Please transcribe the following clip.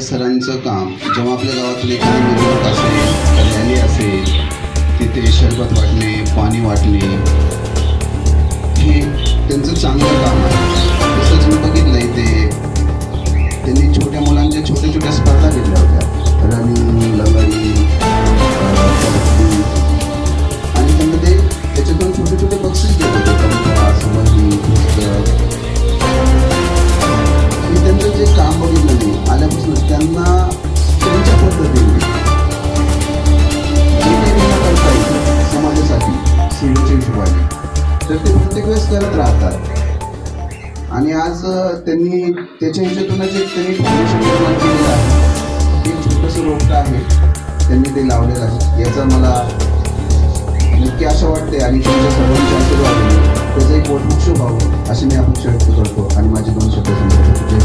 सरांचं काम जेव्हा आपल्या गावातून एखादी मिरवणूक असेल, रॅली असेल, तिथे शरबत वाटणे, पाणी वाटणे, हे त्यांचं चांगलं काम आहे. तसंच मी बघितलं इथे त्यांनी छोट्या मुलांच्या छोट्या छोट्या स्पर्धा घेतल्या होत्या, रनिंग, लंगडी, आणि त्यांना ते त्याच्यातून छोटे छोटे बक्षीस देत होते, कंपास, वही, पुस्तक. मी त्यांचं जे काम बघितलं नाही आल्यापासून त्यांना त्यांच्या पद्धतीने करता येईल समाजासाठी सेवेच्या हिशोबाने, तर ते प्रत्येक वेळेस करत राहतात. आणि आज त्यांनी त्याच्या ह्याच्यातूनच एक त्यांनी फाउंडेशन निर्माण केलेलं आहे. एक छोटंसं रोपटं आहे त्यांनी ते लावलेलं आहे. याचा मला नक्की आशा वाटते आणि तुमच्या सर्वांच्या आशीर्वादाने त्याचा एक मोठं वृक्ष व्हावं अशी मी अपेक्षा व्यक्त करतो आणि माझे 2 शब्द संपवतो.